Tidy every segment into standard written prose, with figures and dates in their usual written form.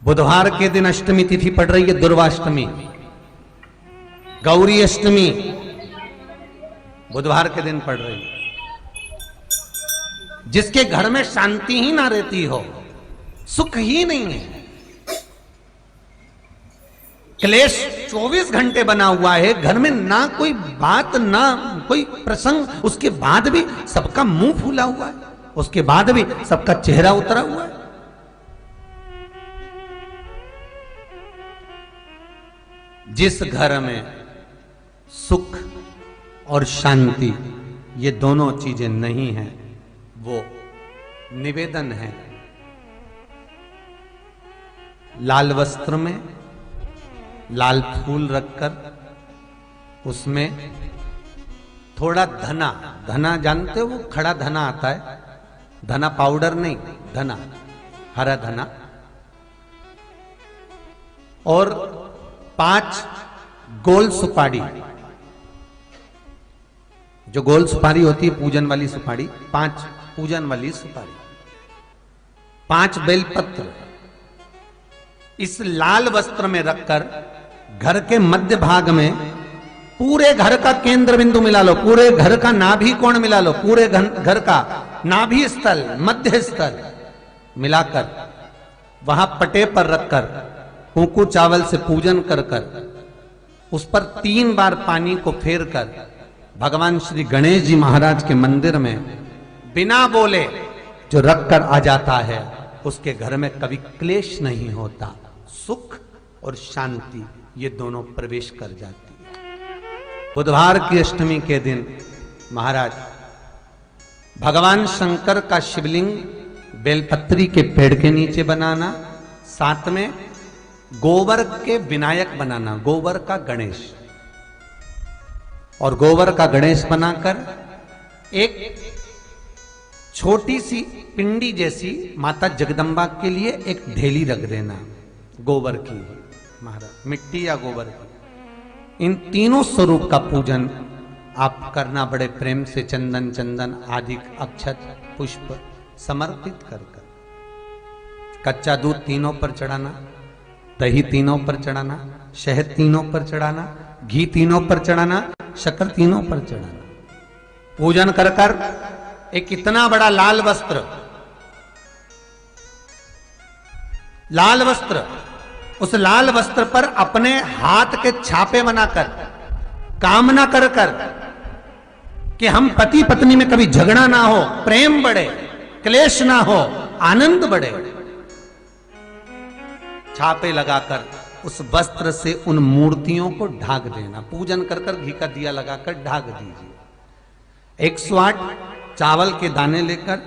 बुधवार के दिन अष्टमी तिथि पड़ रही है, दुर्वाष्टमी, गौरी अष्टमी बुधवार के दिन पड़ रही है। जिसके घर में शांति ही ना रहती हो, सुख ही नहीं है, क्लेश 24 घंटे बना हुआ है घर में, ना कोई बात ना कोई प्रसंग, उसके बाद भी सबका मुंह फूला हुआ है, उसके बाद भी सबका चेहरा उतरा हुआ है। जिस घर में सुख और शांति ये दोनों चीजें नहीं हैं, वो निवेदन है लाल वस्त्र में लाल फूल रखकर, उसमें थोड़ा धना, धना जानते हो, वो खड़ा धना आता है, धना पाउडर नहीं, धना, हरा धना, और 5 गोल सुपारी, जो गोल सुपारी होती है पूजन वाली सुपारी, 5 पूजन वाली सुपारी, 5 बेलपत्र इस लाल वस्त्र में रखकर घर के मध्य भाग में पूरे घर का केंद्र बिंदु मिला लो, पूरे घर का नाभि कोण मिला लो, पूरे घर का नाभि स्थल, मध्य स्थल मिलाकर वहां पटे पर रखकर कुंकू चावल से पूजन कर कर उस पर 3 बार पानी को फेर कर भगवान श्री गणेश जी महाराज के मंदिर में बिना बोले जो रख कर आ जाता है, उसके घर में कभी क्लेश नहीं होता, सुख और शांति ये दोनों प्रवेश कर जाती है। बुधवार की अष्टमी के दिन महाराज भगवान शंकर का शिवलिंग बेलपत्री के पेड़ के नीचे बनाना, साथ में गोबर के विनायक बनाना, गोबर का गणेश, और गोबर का गणेश बनाकर एक छोटी सी पिंडी जैसी माता जगदम्बा के लिए एक ढेली रख देना, गोबर की महाराज, मिट्टी या गोबर की। इन तीनों स्वरूप का पूजन आप करना बड़े प्रेम से, चंदन चंदन आदि अक्षत पुष्प समर्पित कर कर, कच्चा दूध तीनों पर चढ़ाना, दही तीनों पर चढ़ाना, शहद तीनों पर चढ़ाना, घी तीनों पर चढ़ाना, शक्कर तीनों पर चढ़ाना, पूजन कर कर एक इतना बड़ा लाल वस्त्र, लाल वस्त्र, उस लाल वस्त्र पर अपने हाथ के छापे बनाकर कामना कर कर कि हम पति पत्नी में कभी झगड़ा ना हो, प्रेम बढ़े, क्लेश ना हो, आनंद बढ़े, छापे लगाकर उस वस्त्र से उन मूर्तियों को ढाक देना, पूजन कर कर घी का दिया लगाकर ढाक दीजिए। 108 चावल के दाने लेकर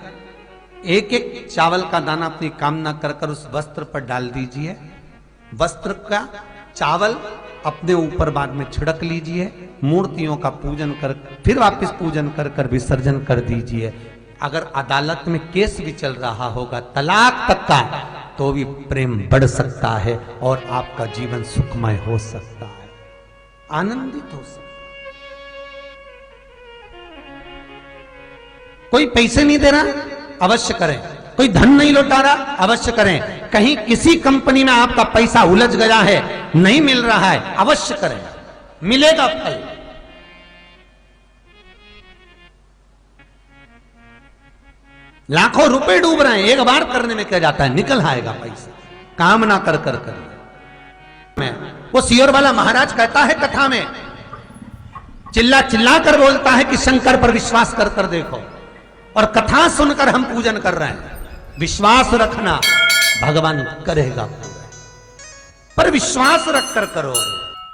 एक एक चावल का दाना अपनी कामना कर कर उस वस्त्र पर डाल दीजिए, वस्त्र का चावल अपने ऊपर बाद में छिड़क लीजिए, मूर्तियों का पूजन कर फिर वापस पूजन कर कर विसर्जन कर दीजिए। अगर अदालत में केस भी चल रहा होगा तलाक तक का, तो भी प्रेम बढ़ सकता है और आपका जीवन सुखमय हो सकता है, आनंदित हो सकता है। कोई पैसे नहीं दे रहा, अवश्य करें, कोई धन नहीं लौटा रहा, अवश्य करें, कहीं किसी कंपनी में आपका पैसा उलझ गया है, नहीं मिल रहा है, अवश्य करें, मिलेगा फल। लाखों रुपए डूब रहे हैं, एक बार करने में क्या जाता है, निकल आएगा पैसा, कामना कर कर करिए। वो सियोर वाला महाराज कहता है कथा में, चिल्ला चिल्ला कर बोलता है कि शंकर पर विश्वास कर कर देखो, और कथा सुनकर हम पूजन कर रहे हैं। विश्वास रखना, भगवान करेगा पूरा, पर विश्वास रख कर करो।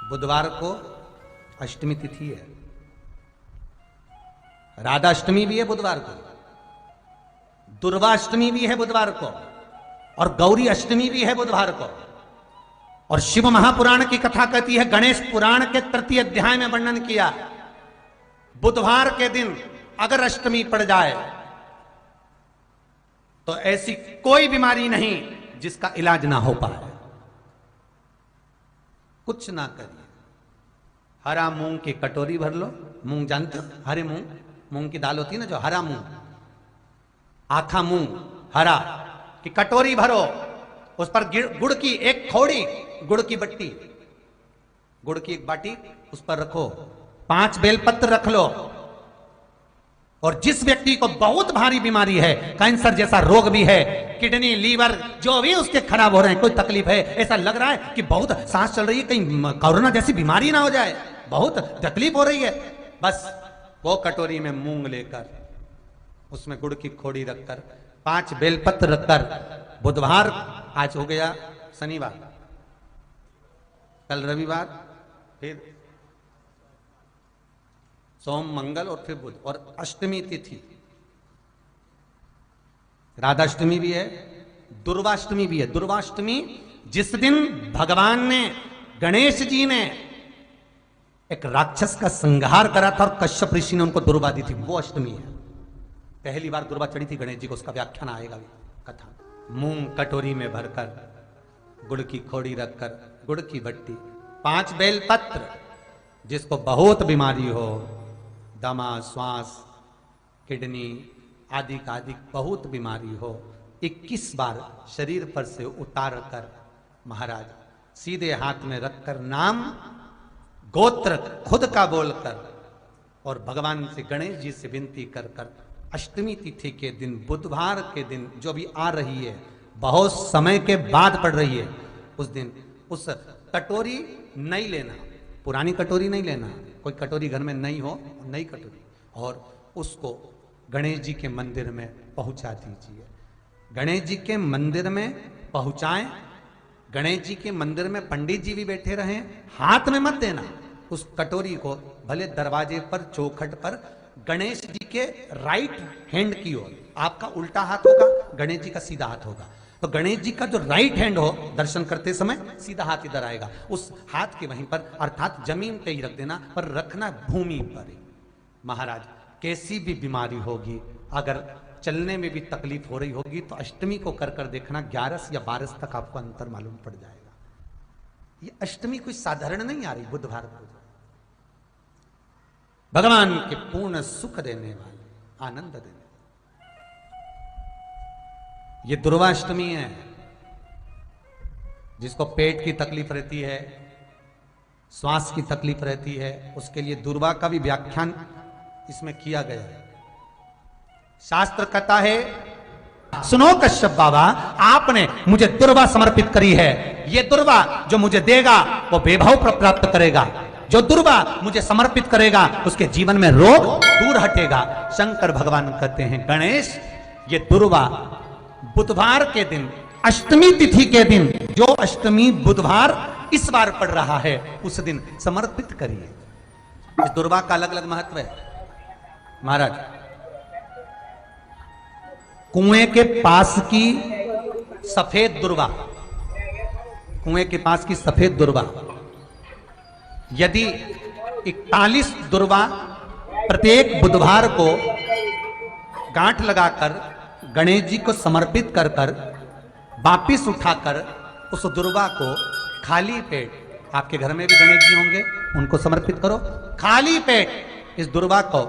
बुधवार को अष्टमी तिथि है, राधा अष्टमी भी है बुधवार को, दुर्वाष्टमी भी है बुधवार को, और गौरी अष्टमी भी है बुधवार को। और शिव महापुराण की कथा कहती है, गणेश पुराण के 3 अध्याय में वर्णन किया, बुधवार के दिन अगर अष्टमी पड़ जाए तो ऐसी कोई बीमारी नहीं जिसका इलाज ना हो पाए। कुछ ना करिए, हरा मूंग की कटोरी भर लो, मूंग जानते हो, हरे मूंग, मूंग की दाल होती है ना जो, हरा मूंग, आखा मूंग हरा की कटोरी भरो, उस पर गुड़ की एक खोड़ी, गुड़ की बट्टी, गुड़ की एक बाटी उस पर रखो, 5 बेलपत्र रख लो। और जिस व्यक्ति को बहुत भारी बीमारी है, कैंसर जैसा रोग भी है, किडनी, लीवर जो भी उसके खराब हो रहे हैं, कोई तकलीफ है, ऐसा लग रहा है कि बहुत सांस चल रही है, कहीं कोरोना जैसी बीमारी ना हो जाए, बहुत तकलीफ हो रही है, बस वो कटोरी में मूंग लेकर, उसमें गुड़ की खोड़ी रखकर, 5 बेलपत्र रखकर, बुधवार, आज हो गया शनिवार, कल रविवार, फिर सोम, मंगल और फिर बुध, और अष्टमी तिथि, राधाष्टमी भी है, दुर्वाष्टमी भी है। दुर्वाष्टमी जिस दिन भगवान ने, गणेश जी ने एक राक्षस का संहार करा था और कश्यप ऋषि ने उनको दुर्वा दी थी, वो अष्टमी है। पहली बार दुर्वा चढ़ी थी गणेश जी को, उसका व्याख्यान आएगा कथा। मूंग कटोरी में भरकर, गुड़ की खोड़ी रखकर, गुड़ की भट्टी, 5 बेलपत्र, जिसको बहुत बीमारी हो, दमा, श्वास, किडनी आदि का आदि बहुत बीमारी हो, 21 बार शरीर पर से उतार कर महाराज सीधे हाथ में रखकर, नाम गोत्र खुद का बोलकर और भगवान से, गणेश जी से विनती कर कर, अष्टमी तिथि के दिन, बुधवार के दिन जो भी आ रही है, बहुत समय के बाद पड़ रही है, उस दिन उस कटोरी नहीं लेना, पुरानी कटोरी नहीं लेना, कोई कटोरी घर में नहीं हो, नई कटोरी, और उसको गणेश जी के मंदिर में पहुंचा दीजिए। गणेश जी के मंदिर में पहुंचाएं, गणेश जी के मंदिर में पंडित जी भी बैठे रहें, हाथ में मत देना उस कटोरी को, भले दरवाजे पर, चौखट पर, गणेश जी के राइट हैंड की ओर, आपका उल्टा हाथ होगा, गणेश जी का सीधा हाथ होगा, तो गणेश जी का जो राइट हैंड हो, दर्शन करते समय सीधा हाथ इधर आएगा, उस हाथ के वहीं पर, अर्थात जमीन पे ही रख देना, पर रखना भूमि पर ही। महाराज कैसी भी बीमारी होगी, अगर चलने में भी तकलीफ हो रही होगी, तो अष्टमी को कर कर देखना, 11 या 12 तक आपको अंतर मालूम पड़ जाएगा। ये अष्टमी कोई साधारण नहीं आ रही, बुधवार को भगवान के पूर्ण सुख देने वाले, आनंद देने, ये दुर्वाष्टमी है। जिसको पेट की तकलीफ रहती है, श्वास की तकलीफ रहती है, उसके लिए दुर्वा का भी व्याख्यान इसमें किया गया है। शास्त्र कहता है, सुनो कश्यप बाबा, आपने मुझे दुर्वा समर्पित करी है, ये दुर्वा जो मुझे देगा वो वैभव प्राप्त करेगा, जो दुर्वा मुझे समर्पित करेगा उसके जीवन में रोग दूर हटेगा। शंकर भगवान कहते हैं, गणेश ये दुर्वा बुधवार के दिन, अष्टमी तिथि के दिन, जो अष्टमी बुधवार इस बार पड़ रहा है, उस दिन समर्पित करिए। इस दुर्वा का अलग अलग महत्व है महाराज। कुएं के पास की सफेद दुर्वा, कुएं के पास की सफेद दुर्वा, यदि 41 दुर्वा प्रत्येक बुधवार को गांठ लगाकर गणेश जी को समर्पित कर कर वापिस उठाकर उस दुर्वा को खाली पेट, आपके घर में भी गणेश जी होंगे, उनको समर्पित करो, खाली पेट इस दुर्वा को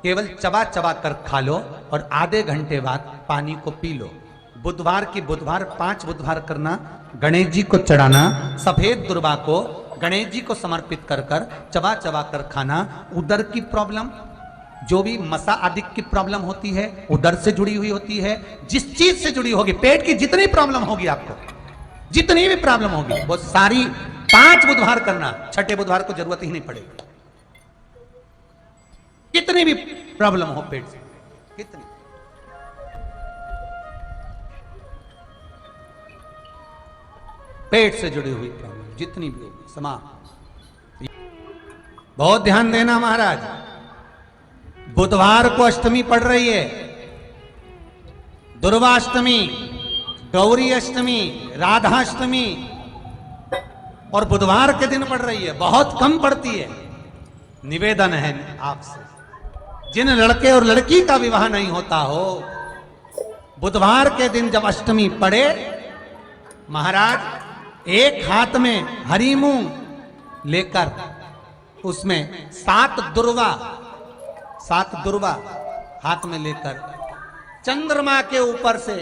केवल चबा चबा कर खा लो और आधे घंटे बाद पानी को पी लो। बुधवार की बुधवार 5 बुधवार करना, गणेश जी को चढ़ाना, सफेद दुर्वा को गणेश जी को समर्पित कर कर चबा चबा कर खाना। उदर की प्रॉब्लम, जो भी मसा आदि की प्रॉब्लम होती है, उदर से जुड़ी हुई होती है, जिस चीज से जुड़ी होगी, पेट की जितनी प्रॉब्लम होगी, आपको जितनी भी प्रॉब्लम होगी, वो सारी 5 बुधवार करना, छठे बुधवार को जरूरत ही नहीं पड़ेगी। कितनी भी प्रॉब्लम हो पेट से, कितनी, पेट से जुड़ी हुई प्रॉब्लम जितनी भी होगी, समाप्त। बहुत ध्यान देना महाराज, बुधवार को अष्टमी पड़ रही है, दुर्वाष्टमी, गौरी अष्टमी, राधाष्टमी, और बुधवार के दिन पड़ रही है, बहुत कम पड़ती है। निवेदन है आपसे, जिन लड़के और लड़की का विवाह नहीं होता हो, बुधवार के दिन जब अष्टमी पड़े, महाराज एक हाथ में हरी मूंग लेकर उसमें 7 दुर्वा हाथ में लेकर चंद्रमा के ऊपर से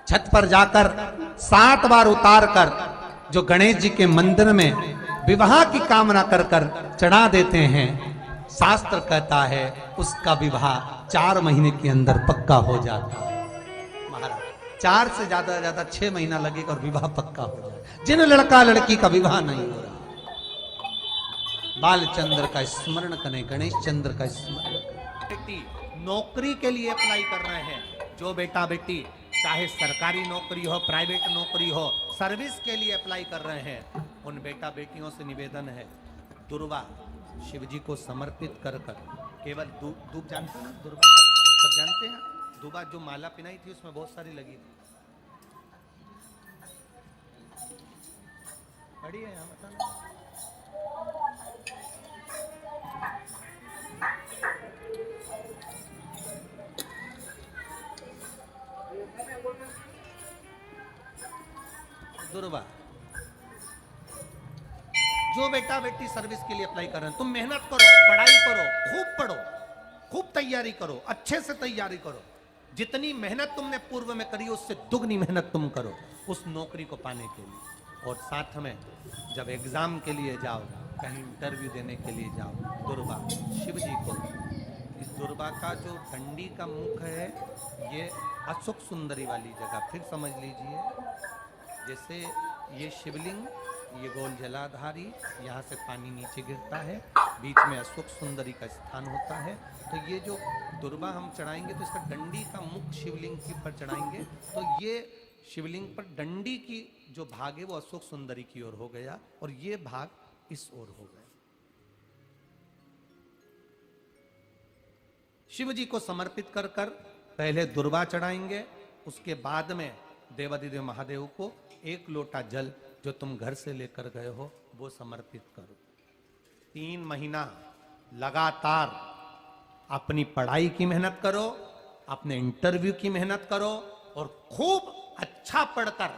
छत पर जाकर 7 बार उतार कर जो गणेश जी के मंदिर में विवाह की कामना कर कर चढ़ा देते हैं, शास्त्र कहता है उसका विवाह 4 महीने के अंदर पक्का हो जाता है। महाराज 4 से ज्यादा 6 महीना लगेगा और विवाह पक्का हो जाएगा। जिन लड़का लड़की का विवाह नहीं हो रहा, बालचंद्र का स्मरण करें, गणेश चंद्र का स्मरण करें। बेटी नौकरी के लिए अप्लाई कर रहे हैं, जो बेटा बेटी चाहे सरकारी नौकरी हो, प्राइवेट नौकरी हो, सर्विस के लिए अप्लाई कर रहे हैं, उन बेटा बेटियों से निवेदन है, दुर्वा शिव जी को समर्पित कर कर केवल दूब जानते हैं ना, दुर्वा सब जानते हैं, दुबा जो माला पिनाई थी उसमें बहुत सारी लगी थी, पढ़ी है यहाँ बताना। दुर्वा जो बेटा बेटी सर्विस के लिए अप्लाई कर रहे हैं, तुम मेहनत करो, पढ़ाई करो, खूब पढ़ो, खूब तैयारी करो, अच्छे से तैयारी करो, जितनी मेहनत तुमने पूर्व में करी उससे दुगनी मेहनत तुम करो उस नौकरी को पाने के लिए। और साथ में जब एग्जाम के लिए जाओ, कहीं इंटरव्यू देने के लिए जाओ, दुर्वा शिव जी को, इस दुर्वा का जो डंडी का मुख है ये अशोक सुंदरी वाली जगह, फिर समझ लीजिए जैसे ये शिवलिंग, ये गोल जलाधारी, यहाँ से पानी नीचे गिरता है, बीच में अशोक सुंदरी का स्थान होता है, तो ये जो दुर्वा हम चढ़ाएंगे तो इसका डंडी का मुख शिवलिंग के ऊपर चढ़ाएंगे, तो ये शिवलिंग पर डंडी की जो भाग है वो अशोक सुंदरी की ओर हो गया और ये भाग इस ओर हो गया। शिव जी को समर्पित कर कर पहले दुर्वा चढ़ाएंगे, उसके बाद में देवादिदेव महादेव को 1 लोटा जल जो तुम घर से लेकर गए हो वो समर्पित करो। 3 महीना लगातार अपनी पढ़ाई की मेहनत करो, अपने इंटरव्यू की मेहनत करो और खूब अच्छा पढ़कर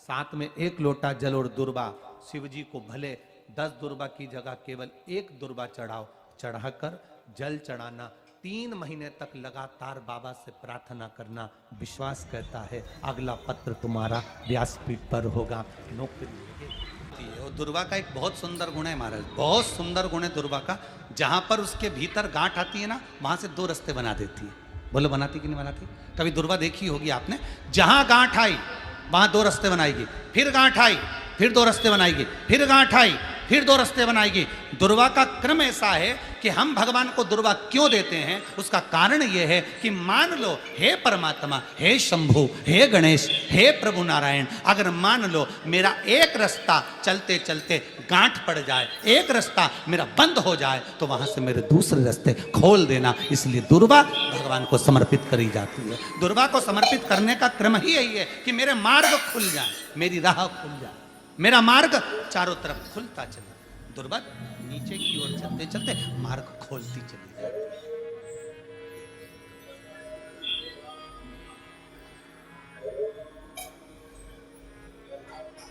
साथ में 1 लोटा जल और दुर्वा, शिव जी को भले 10 दुर्वा की जगह केवल 1 दुर्वा चढ़ाओ, चढ़ाकर जल चढ़ाना, 3 महीने तक लगातार बाबा से प्रार्थना करना। विश्वास कहता है अगला पत्र तुम्हारा व्यासपीठ पर होगा, नौकरी मिलेगी। और दुर्वा का एक बहुत सुंदर गुण है महाराज, बहुत सुंदर गुण है दुर्वा का, जहां पर उसके भीतर गांठ आती है ना, वहां से 2 रास्ते बना देती है। बोलो बनाती कि नहीं बनाती? कभी दुर्वा देखी होगी आपने, जहां गांठ आई वहां 2 रास्ते बनाएगी, फिर गांठ आई फिर 2 रास्ते बनाएगी, फिर गांठ आई फिर 2 रास्ते बनाएगी। दुर्वा का क्रम ऐसा है कि हम भगवान को दुर्वा क्यों देते हैं, उसका कारण यह है कि मान लो हे परमात्मा, हे शंभु, हे गणेश, हे प्रभु नारायण, अगर मान लो मेरा एक रास्ता चलते चलते गांठ पड़ जाए, एक रास्ता मेरा बंद हो जाए, तो वहां से मेरे दूसरे रास्ते खोल देना। इसलिए दुर्वा भगवान को समर्पित करी जाती है। दुर्वा को समर्पित करने का क्रम ही यही है कि मेरे मार्ग खुल जाए, मेरी राह खुल जाए, मेरा मार्ग चारों तरफ खुलता चले। दुर्वा नीचे की ओर चलते चलते मार्ग खोलती चली जाए।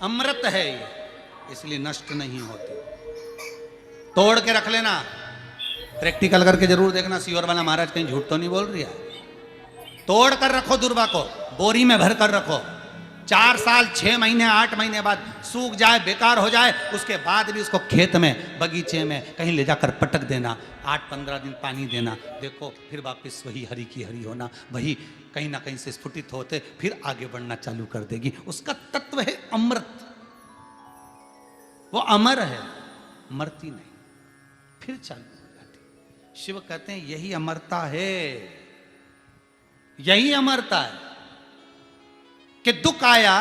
अमृत है ये, इसलिए नष्ट नहीं होती। तोड़ के रख लेना, प्रैक्टिकल करके जरूर देखना, सियोर वाला महाराज कहीं झूठ तो नहीं बोल रही है। तोड़ कर रखो दुर्वा को, बोरी में भर कर रखो, 4 साल 6 महीने 8 महीने बाद सूख जाए, बेकार हो जाए, उसके बाद भी उसको खेत में, बगीचे में कहीं ले जाकर पटक देना, 8-15 दिन पानी देना, देखो फिर वापस वही हरी की हरी होना, वही कहीं ना कहीं से स्फुटित होते फिर आगे बढ़ना चालू कर देगी। उसका तत्व है अमृत, वो अमर है, मरती नहीं, फिर चालू हो जाती। शिव कहते हैं यही अमरता है, यही अमरता है कि दुख आया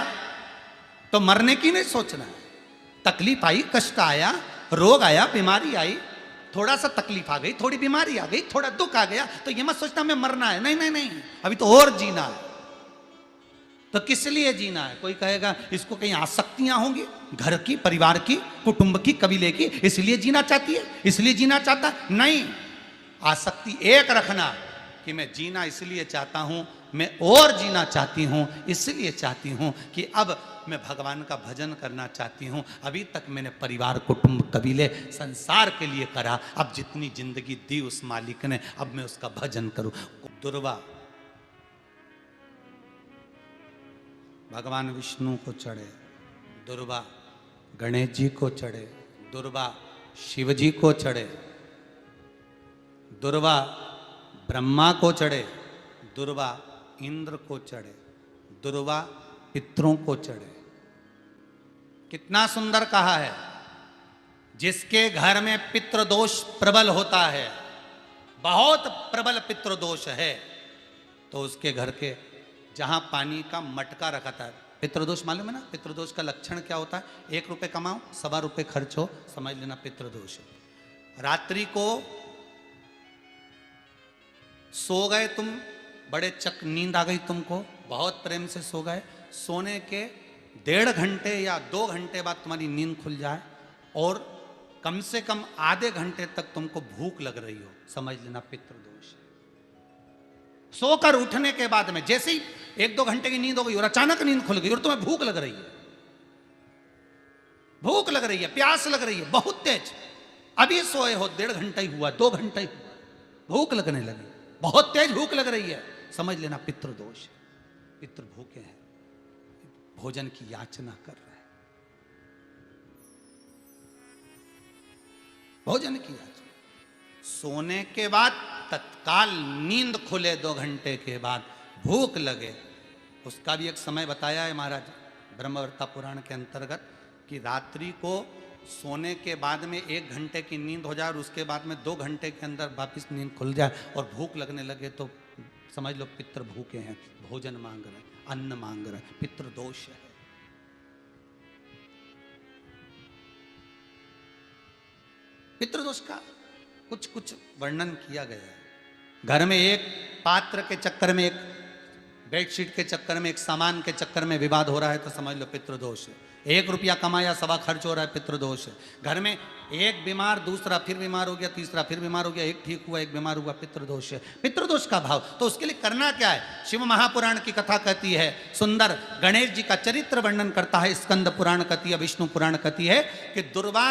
तो मरने की नहीं सोचना है, तकलीफ आई, कष्ट आया, रोग आया, बीमारी आई, थोड़ा सा तकलीफ आ गई, थोड़ी बीमारी आ गई, थोड़ा दुख आ गया, तो ये मत सोचना मैं मरना है, नहीं नहीं नहीं, अभी तो और जीना है। तो किस लिए जीना है? कोई कहेगा इसको कहीं आसक्तियां होंगी, घर की, परिवार की, कुटुंब की, कबीले की, इसलिए जीना चाहती है, इसलिए जीना चाहता, नहीं। आसक्ति एक रखना कि मैं जीना इसलिए चाहता हूं, मैं और जीना चाहती हूं, इसलिए चाहती हूं कि अब मैं भगवान का भजन करना चाहती हूं। अभी तक मैंने परिवार, कुटुंब, कबीले, संसार के लिए करा, अब जितनी जिंदगी दी उस मालिक ने, अब मैं उसका भजन करूं। दुर्वा भगवान विष्णु को चढ़े, दुर्वा गणेश जी को चढ़े, दुर्वा शिव जी को चढ़े, दुर्वा ब्रह्मा को चढ़े, दुर्वा इंद्र को चढ़े, दुर्वा पितरों को चढ़े। कितना सुंदर कहा है। जिसके घर में पितृदोष प्रबल होता है, बहुत प्रबल पितृदोष है, तो उसके घर के जहां पानी का मटका रखा था, पितृदोष मालूम है ना, पितृदोष का लक्षण क्या होता है? 1 रुपए कमाओ, 1.25 रुपए खर्च हो, समझ लेना पितृदोष है। रात्रि को सो गए तुम, बड़े चक नींद आ गई तुमको, बहुत प्रेम से सो गए, सोने के 1.5 घंटे या 2 घंटे बाद तुम्हारी नींद खुल जाए और कम से कम आधे घंटे तक तुमको भूख लग रही हो, समझ लेना पितृदोष है। सोकर उठने के बाद में जैसे ही 1-2 घंटे की नींद हो गई और अचानक नींद खुल गई और तुम्हें भूख लग रही है, भूख लग रही है, प्यास लग रही है बहुत तेज, अभी सोए हो, 1.5 घंटा ही हुआ, 2 घंटा ही हुआ, भूख लगने लगी, बहुत तेज भूख लग रही है, समझ लेना पितृदोष है। पितृ भूखे हैं, भोजन की याचना कर रहे हैं, भोजन की याचना। सोने के बाद तत्काल नींद खुले 2 घंटे के बाद, भूख लगे, उसका भी एक समय बताया है महाराज ब्रह्मवर्ता पुराण के अंतर्गत कि रात्रि को सोने के बाद में 1 घंटे की नींद हो जाए और उसके बाद में 2 घंटे के अंदर वापिस नींद खुल जाए और भूख लगने लगे तो समझ लो पितृ भूखे हैं, भोजन मांग रहे हैं, अन्न मांग रहे हैं, पितृ दोष है। पितृदोष का कुछ कुछ वर्णन किया गया है। घर में एक पात्र के चक्कर में, एक बेडशीट के चक्कर में, एक सामान के चक्कर में विवाद हो रहा है तो समझ लो पितृदोष है। 1 रुपया कमाया, 1.25 खर्च हो रहा है, पितृदोष है। घर में एक बीमार, दूसरा फिर बीमार हो गया, तीसरा फिर बीमार हो गया, एक ठीक हुआ, एक बीमार हुआ, पितृदोष है। पितृदोष का भाव, तो उसके लिए करना क्या है? शिव महापुराण की कथा कहती है, सुंदर गणेश जी का चरित्र वर्णन करता है, स्कंद पुराण कहती है, विष्णु पुराण कहती है कि दुर्वा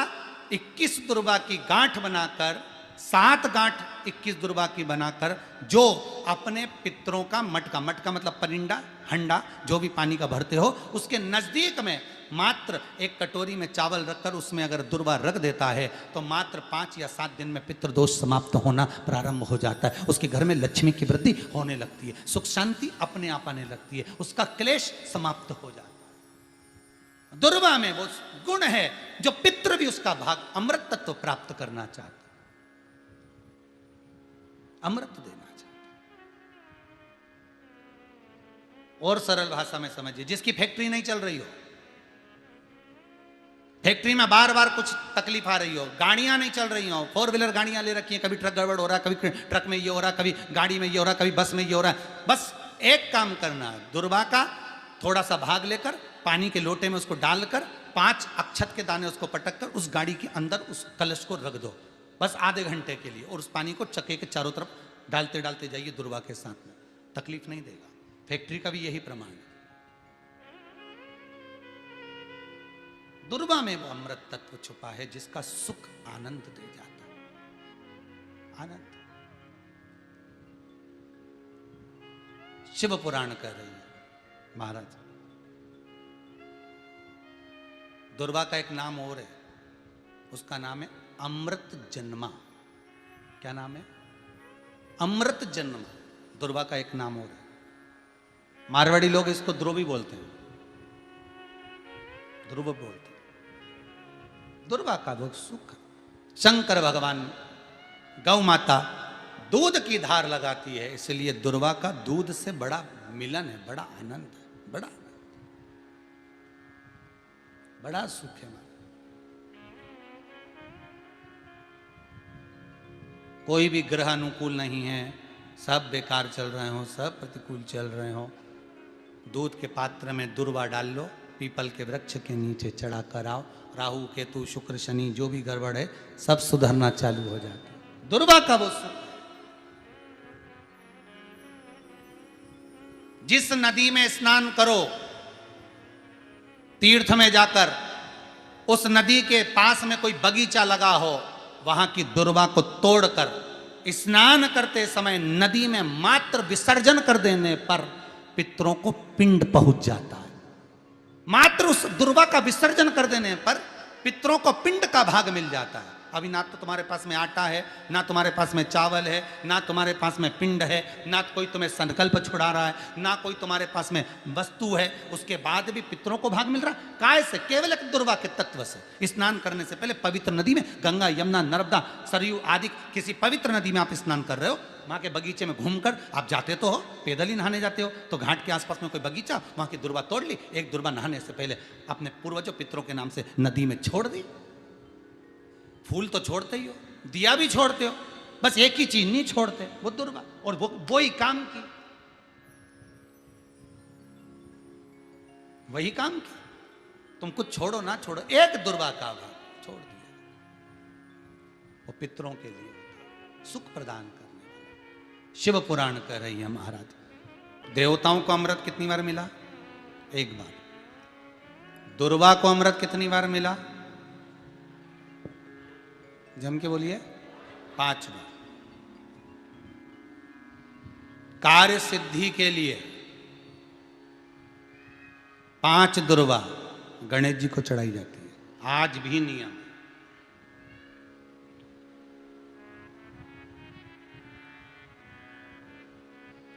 21 दुर्वा की गांठ बनाकर, 7 गांठ 21 दुर्वा की बनाकर, जो अपने पितरों का मटका, मटका मतलब परिंडा, हंडा, जो भी पानी का भरते हो, उसके नजदीक में मात्र एक कटोरी में चावल रखकर उसमें अगर दुर्वा रख देता है तो मात्र 5 या 7 दिन में पितृदोष समाप्त होना प्रारंभ हो जाता है। उसके घर में लक्ष्मी की वृद्धि होने लगती है, सुख शांति अपने आप आने लगती है, उसका क्लेश समाप्त हो जाता है। दुर्वा में वो गुण है जो पितृ भी उसका भाग अमृत तत्व प्राप्त करना चाहता, अमृत देना चाहता। और सरल भाषा में समझिए, जिसकी फैक्ट्री नहीं चल रही हो, फैक्ट्री में बार बार कुछ तकलीफ आ रही हो, गाड़ियां नहीं चल रही हो, 4 व्हीलर गाड़ियां ले रखी हैं, कभी ट्रक गड़बड़ हो रहा है, कभी ट्रक में ये हो रहा है, कभी गाड़ी में ये हो रहा है, कभी बस में ये हो रहा है, बस एक काम करना है, दुर्वा का थोड़ा सा भाग लेकर पानी के लोटे में उसको डालकर 5 अक्षत के दाने उसको पटक कर उस गाड़ी के अंदर उस कलश को रख दो, बस आधे घंटे के लिए, और उस पानी को चक्के के चारों तरफ डालते डालते जाइए दुर्वा के साथ में, तकलीफ नहीं देगा। फैक्ट्री का भी यही प्रमाण है। दुर्वा में वो अमृत तत्व छुपा है जिसका सुख आनंद दे जाता है, आनंद। शिव पुराण कह रही है महाराज, दुर्वा का एक नाम और है, उसका नाम है अमृत जन्मा। क्या नाम है? अमृत जन्मा। दुर्वा का एक नाम और है। मारवाड़ी लोग इसको ध्रुवी बोलते हैं, ध्रुव बोलते हैं। दुर्वा का वो सुख, शंकर भगवान गौ माता दूध की धार लगाती है, इसलिए दुर्वा का दूध से बड़ा मिलन है, बड़ा आनंद है, बड़ा बड़ा सुख है। कोई भी ग्रह अनुकूल नहीं है, सब बेकार चल रहे हो, सब प्रतिकूल चल रहे हो, दूध के पात्र में दुर्वा डाल लो, पीपल के वृक्ष के नीचे चढ़ा कर आओ, राहु केतु शुक्र शनि जो भी गड़बड़ है सब सुधरना चालू हो जाता है। दुर्वा का वो सुख। जिस नदी में स्नान करो, तीर्थ में जाकर, उस नदी के पास में कोई बगीचा लगा हो, वहां की दुर्वा को तोड़कर स्नान करते समय नदी में मात्र विसर्जन कर देने पर पितरों को पिंड पहुंच जाता है। मात्र उस दुर्वा का विसर्जन कर देने पर पितरों को पिंड का भाग मिल जाता है। अभी ना तो तुम्हारे पास में आटा है, ना तुम्हारे पास में चावल है, ना तुम्हारे पास में पिंड है, ना कोई तुम्हें संकल्प छुड़ा रहा है, ना कोई तुम्हारे पास में वस्तु है, उसके बाद भी पितरों को भाग मिल रहा है। काय से? केवल एक दुर्वा के तत्व से। स्नान करने से पहले पवित्र नदी में, गंगा, यमुना, नर्मदा, सरयू आदि किसी पवित्र नदी में आप स्नान कर रहे हो, वहां के बगीचे में घूमकर आप जाते तो हो, पैदल ही नहाने जाते हो, तो घाट के आसपास में कोई बगीचा, वहां की दुर्वा तोड़ ली, एक दुर्वा नहाने से पहले अपने पूर्वजों पितरों के नाम से नदी में छोड़ दी। फूल तो छोड़ते ही हो, दिया भी छोड़ते हो, बस एक ही चीज नहीं छोड़ते, वो दुर्वा, और वो ही काम की, वही काम की। तुम कुछ छोड़ो ना छोड़ो, एक दुर्वा का भाग छोड़ दिया, वो पितरों के लिए सुख प्रदान करने वाला। शिव पुराण कह रही है महाराज, देवताओं को अमृत कितनी बार मिला? एक बार। दुर्वा को अमृत कितनी बार मिला? जम के बोलिए, 5 बार। कार्य सिद्धि के लिए 5 दुर्वा गणेश जी को चढ़ाई जाती है, आज भी नियम।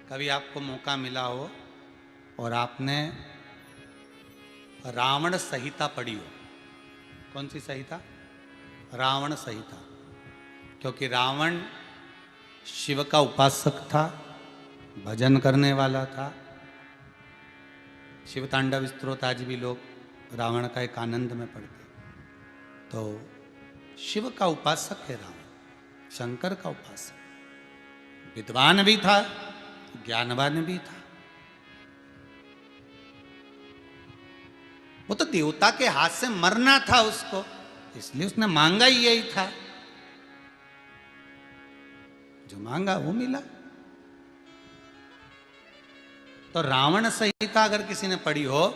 कभी आपको मौका मिला हो और आपने रावण संहिता पढ़ी हो, कौन सी संहिता? रावण संहिता। क्योंकि रावण शिव का उपासक था, भजन करने वाला था। शिव तांडव स्तोत्र आज भी लोग रावण का एक आनंद में पढ़ते, तो शिव का उपासक है रावण, शंकर का उपासक। विद्वान भी था, ज्ञानवान भी था। वो तो देवता के हाथ से मरना था उसको, इसलिए उसने मांगा ही यही था, जो मांगा वो मिला। तो रावण संहिता अगर किसी ने पढ़ी हो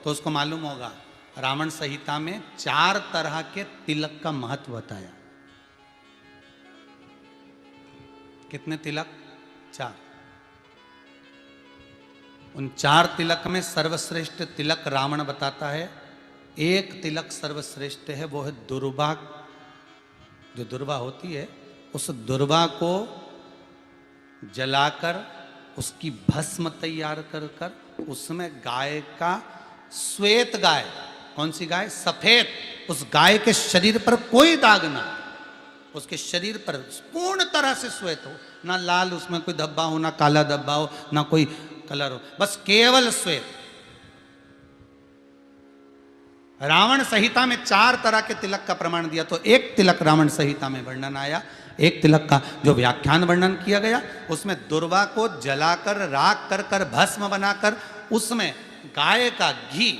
तो उसको मालूम होगा, रावण संहिता में 4 तरह के तिलक का महत्व बताया। कितने तिलक? 4। उन 4 तिलक में सर्वश्रेष्ठ तिलक रावण बताता है। एक तिलक सर्वश्रेष्ठ है, वो है दुर्वा। जो दुर्वा होती है, उस दुर्वा को जलाकर उसकी भस्म तैयार कर कर उसमें गाय का, श्वेत गाय, कौन सी गाय? सफेद। उस गाय के शरीर पर कोई दाग ना, उसके शरीर पर पूर्ण तरह से श्वेत हो, ना लाल उसमें कोई धब्बा हो, ना काला धब्बा हो, ना कोई कलर हो, बस केवल श्वेत। रावण संहिता में 4 तरह के तिलक का प्रमाण दिया, तो एक तिलक रावण संहिता में वर्णन आया। एक तिलक का जो व्याख्यान वर्णन किया गया, उसमें दुर्वा को जलाकर राख कर कर भस्म बनाकर उसमें गाय का घी,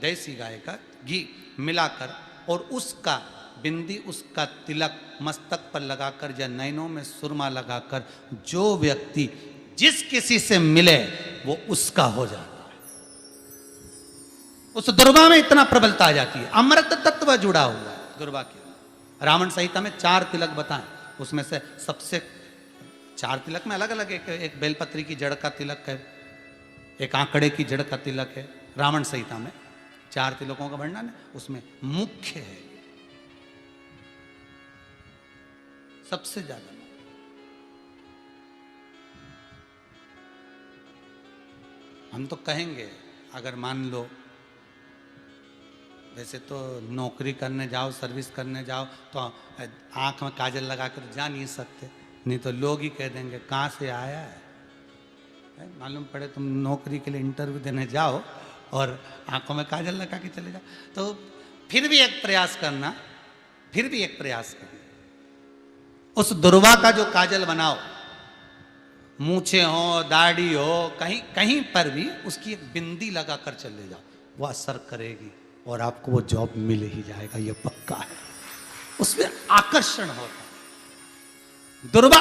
देसी गाय का घी मिलाकर और उसका बिंदी, उसका तिलक मस्तक पर लगाकर या नैनों में सुरमा लगाकर जो व्यक्ति जिस किसी से मिले वो उसका हो जाता है। उस दुर्वा में इतना प्रबलता आ जाती है, अमृत तत्व जुड़ा हुआ है दुर्वा के। रावण संहिता में 4 तिलक बताएं, उसमें से सबसे 4 तिलक में अलग अलग, एक बेलपत्री की जड़ का तिलक है, एक आंकड़े की जड़ का तिलक है। रावण संहिता में 4 तिलकों का वर्णन है, उसमें मुख्य है सबसे ज्यादा। हम तो कहेंगे, अगर मान लो, वैसे तो नौकरी करने जाओ, सर्विस करने जाओ तो आंख में काजल लगा कर जा नहीं सकते, नहीं तो लोग ही कह देंगे कहाँ से आया है। मालूम पड़े तुम नौकरी के लिए इंटरव्यू देने जाओ और आंखों में काजल लगा के चले जाओ, तो फिर भी एक प्रयास करना, फिर भी एक प्रयास करना, उस दुर्वा का जो काजल बनाओ, मूछे हो, दाढ़ी हो, कहीं कहीं पर भी उसकी एक बिंदी लगा कर चले जाओ, वो असर करेगी और आपको वो जॉब मिल ही जाएगा, ये पक्का है। उसमें आकर्षण होता है, दुर्वा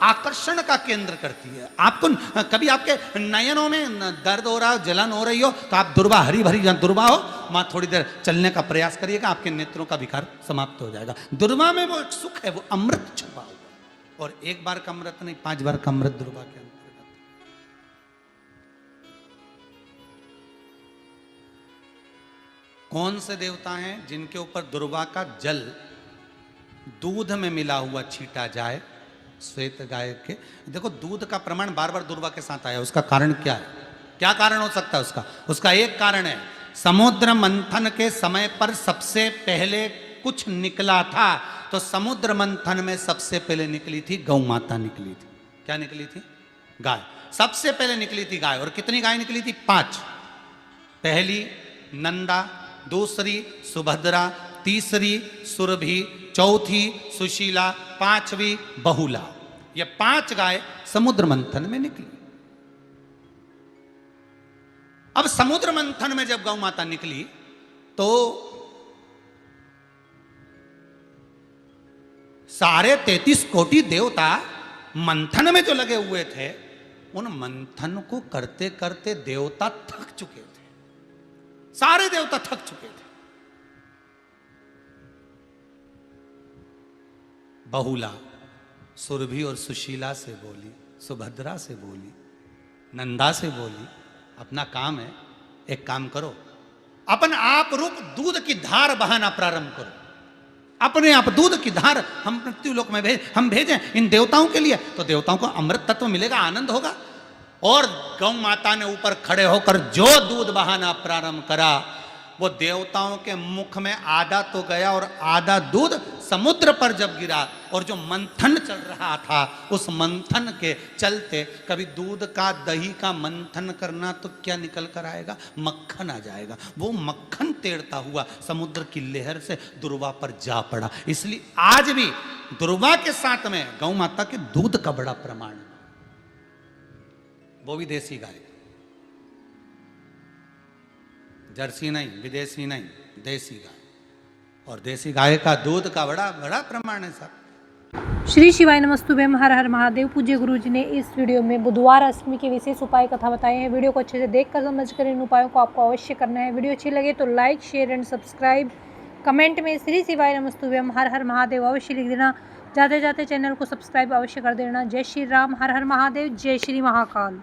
आकर्षण का केंद्र करती है। आपको कभी आपके नयनों में दर्द हो रहा हो, जलन हो रही हो, तो आप दुर्वा, हरी भरी दुर्वा हो, वहां थोड़ी देर चलने का प्रयास करिएगा, आपके नेत्रों का विकार समाप्त हो जाएगा। दुर्वा में वो एक सुख है, वो अमृत छुपा हुआ, और एक बार का अमृत नहीं, 5 बार का अमृत दुर्वा के अंतर्गत। कौन से देवता हैं जिनके ऊपर दुर्वा का जल दूध में मिला हुआ छीटा जाए? श्वेत गाय के। देखो दूध का प्रमाण बार बार दुर्वा के साथ आया, उसका कारण क्या है? क्या कारण हो सकता है उसका? उसका एक कारण है, समुद्र मंथन के समय पर सबसे पहले कुछ निकला था, तो समुद्र मंथन में सबसे पहले निकली थी गौ माता निकली थी। क्या निकली थी? गाय। सबसे पहले निकली थी गाय। और कितनी गाय निकली थी? 5। पहली नंदा, दूसरी सुभद्रा, तीसरी सुरभि, चौथी सुशीला, 5वीं बहुला। ये 5 गाय समुद्र मंथन में निकली। अब समुद्र मंथन में जब गौ माता निकली तो सारे 33 कोटि देवता मंथन में जो लगे हुए थे, उन मंथन को करते करते देवता थक चुके थे। सारे देवता थक चुके थे। बहुला सुरभि और सुशीला से बोली, सुभद्रा से बोली, नंदा से बोली, अपना काम है, एक काम करो, अपन आप रूप दूध की धार बहाना प्रारंभ करो। अपने आप दूध की धार हम मृत्युलोक में हम भेजें इन देवताओं के लिए, तो देवताओं को अमृत तत्व मिलेगा, आनंद होगा। और गौ माता ने ऊपर खड़े होकर जो दूध बहाना प्रारंभ करा, वो देवताओं के मुख में आधा तो गया और आधा दूध समुद्र पर जब गिरा, और जो मंथन चल रहा था उस मंथन के चलते, कभी दूध का दही का मंथन करना तो क्या निकल कर आएगा? मक्खन आ जाएगा। वो मक्खन तेड़ता हुआ समुद्र की लहर से दुर्वा पर जा पड़ा। इसलिए आज भी दुर्वा के साथ में गौ माता के दूध का बड़ा प्रमाण है, वो भी देसी गाय, जर्सी नहीं, विदेशी नहीं, देसी गाय। और देसी गाय का दूध का बड़ा बड़ा प्रमाण है साहब। श्री शिवाय नमस्तुभ्यम, हर हर महादेव। पूज्य गुरु जी ने इस वीडियो में बुधवार अष्टमी के विशेष उपाय कथा बताए हैं। वीडियो को अच्छे से देखकर समझकर इन उपायों को आपको अवश्य करना है। वीडियो अच्छी लगे तो like, share and subscribe. Comment में श्री शिवाय नमस्तुभ्यम, हर हर महादेव अवश्य लिख देना। जाते जाते चैनल को सब्सक्राइब अवश्य कर देना। जय श्री राम, हर हर महादेव, जय श्री महाकाल।